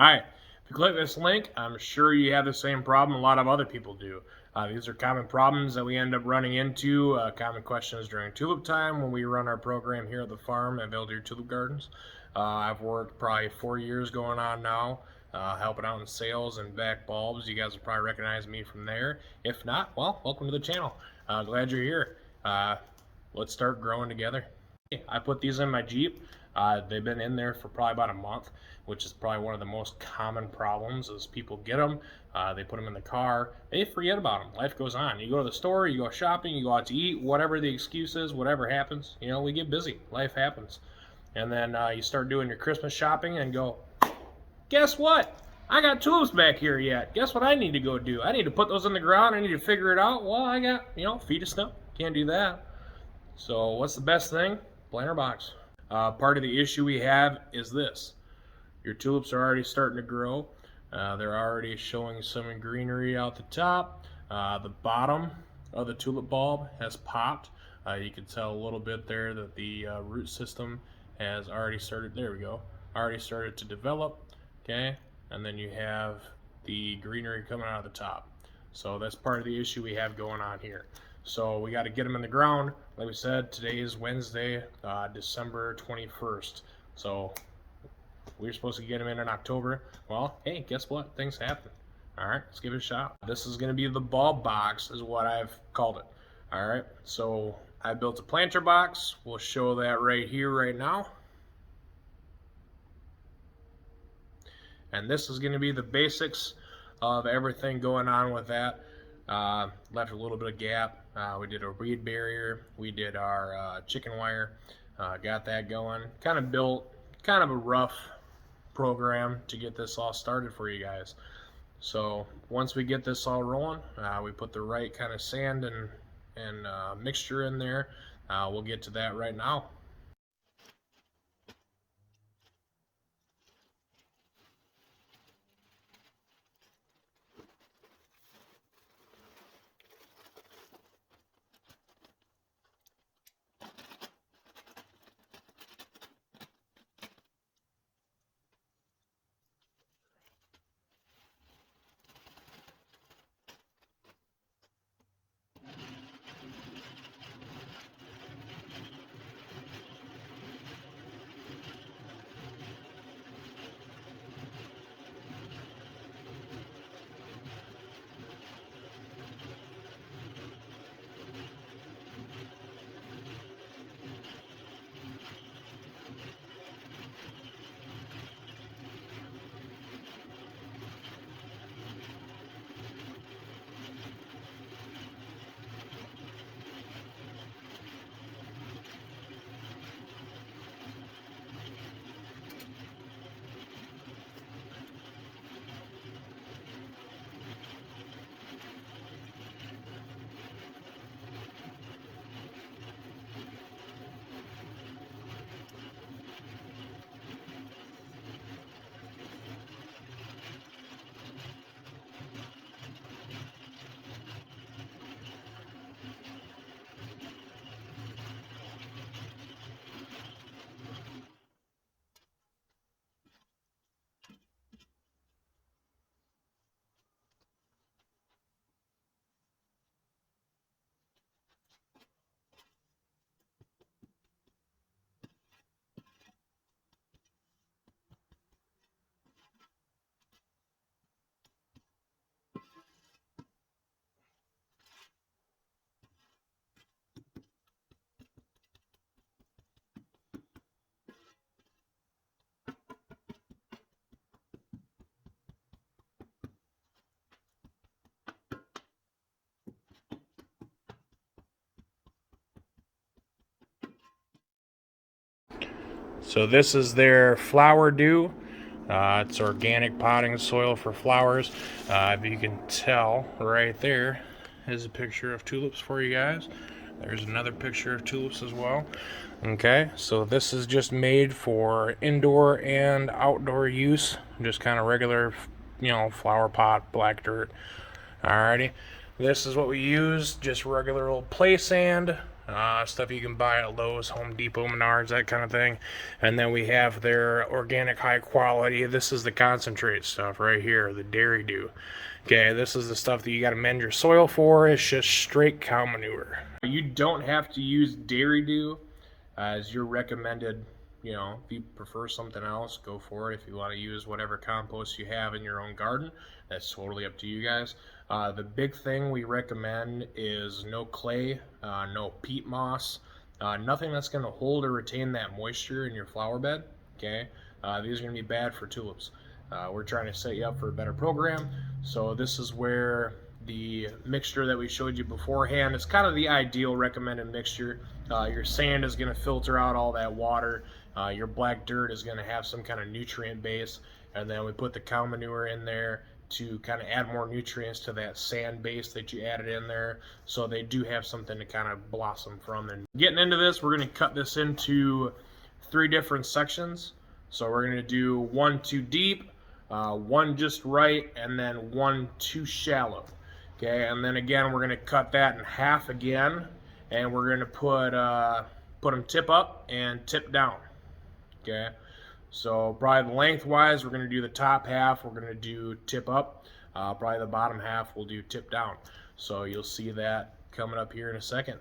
Alright, if you click this link, I'm sure you have the same problem a lot of other people do. These are common problems that we end up running into, common questions during tulip time when we run our program here at the farm at Belvedere Tulip Gardens. I've worked probably 4 years going on now, helping out in sales and back bulbs. You guys will probably recognize me from there. If not, well, welcome to the channel. Glad you're here. Let's start growing together. I put these in my Jeep. They've been in there for probably about a month, which is probably one of the most common problems is people get them, they put them in the car, they forget about them. Life goes on. You go to the store, you go shopping, you go out to eat, whatever the excuse is, whatever happens, you know, we get busy. Life happens. And then you start doing your Christmas shopping and go, guess what? I got tulips back here yet. Guess what I need to go do? I need to put those in the ground. I need to figure it out. Well, I got, feet of snow. Can't do that. So what's the best thing? Planter box. Part of the issue we have is this. Your tulips are already starting to grow. They're already showing some greenery out the top. The bottom of the tulip bulb has popped. You can tell a little bit there that the root system has already started, there we go, already started to develop, okay? And then you have the greenery coming out of the top. So that's part of the issue we have going on here. So we got to get them in the ground. Like we said, today is Wednesday, December 21st. So we were supposed to get them in October. Well, hey, guess what? Things happen. All right, let's give it a shot. This is going to be the bulb box is what I've called it. All right, so I built a planter box. We'll show that right here, right now. And this is going to be the basics of everything going on with that. Left a little bit of gap. We did a weed barrier. We did our chicken wire. Got that going. Kind of built kind of a rough program to get this all started for you guys. So once we get this all rolling, we put the right kind of sand and mixture in there. We'll get to that right now. So this is their flower dew. It's organic potting soil for flowers. If you can tell, right there is a picture of tulips for you guys. There's another picture of tulips as well. Okay, so this is just made for indoor and outdoor use. Just kind of regular, flower pot, black dirt. Alrighty. This is what we use, just regular old play sand. stuff you can buy at Lowe's, Home Depot, Menards, that kind of thing. And then we have their organic high quality. This is the concentrate stuff right here, the Dairy Dew. Okay, this is the stuff that you got to mend your soil for. It's just straight cow manure. You don't have to use Dairy Dew as your recommended. You know, if you prefer something else, go for it. If you want to use whatever compost you have in your own garden, that's totally up to you guys. The big thing we recommend is no clay, no peat moss, nothing that's going to hold or retain that moisture in your flower bed. Okay, these are going to be bad for tulips. We're trying to set you up for a better program, so this is where the mixture that we showed you beforehand is kind of the ideal recommended mixture. Your sand is going to filter out all that water. Your black dirt is going to have some kind of nutrient base, and then we put the cow manure in there to kind of add more nutrients to that sand base that you added in there, so they do have something to kind of blossom from. And getting into this, we're going to cut this into 3 different sections. So we're going to do 1 too deep, 1 just right, and then 1 too shallow. Okay, and then again we're going to cut that in half again, and we're going to put them tip up and tip down. Okay, so probably lengthwise we're going to do the top half, we're going to do tip up, probably the bottom half we'll do tip down. So you'll see that coming up here in a second.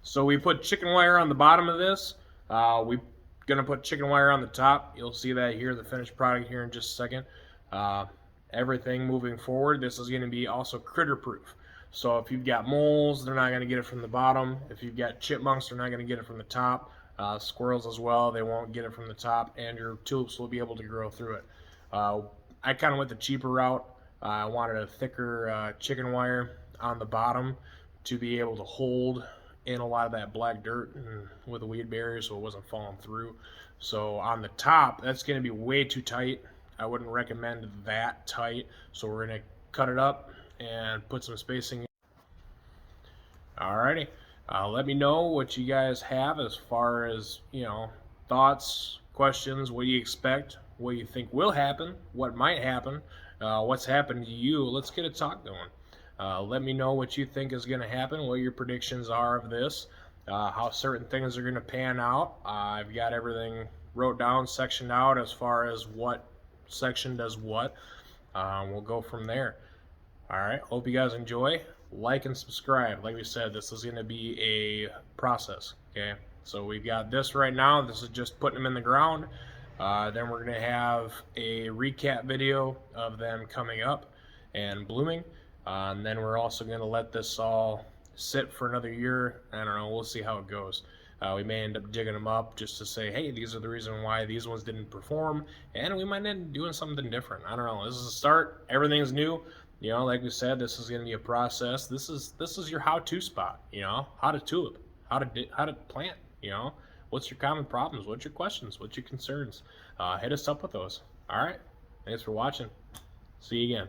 So we put chicken wire on the bottom of this. We're gonna put chicken wire on the top. You'll see that here, the finished product here in just a second. Everything moving forward, this is gonna be also critter proof. So if you've got moles, they're not gonna get it from the bottom. If you've got chipmunks, they're not gonna get it from the top. Squirrels as well, they won't get it from the top, and your tulips will be able to grow through it. I kind of went the cheaper route. I wanted a thicker chicken wire on the bottom to be able to hold in a lot of that black dirt and with the weed barrier so it wasn't falling through. So on the top, that's going to be way too tight. I wouldn't recommend that tight. So we're going to cut it up and put some spacing. Alrighty. Let me know what you guys have as far as, thoughts, questions, what do you expect, what you think will happen, what might happen, what's happened to you. Let's get a talk going. Let me know what you think is going to happen, what your predictions are of this, how certain things are going to pan out. I've got everything wrote down, sectioned out as far as what section does what. We'll go from there. All right, hope you guys enjoy. Like and subscribe. Like we said, this is going to be a process, okay? So we've got this right now. This is just putting them in the ground. Then we're going to have a recap video of them coming up and blooming. And then we're also going to let this all sit for another year. I don't know. We'll see how it goes. We may end up digging them up just to say, hey, these are the reason why these ones didn't perform. And we might end up doing something different. I don't know. This is a start. Everything's new. Like we said, this is going to be a process. This is your how-to spot. How to tulip, how to plant. What's your common problems? What's your questions? What's your concerns? Hit us up with those. All right. Thanks for watching. See you again.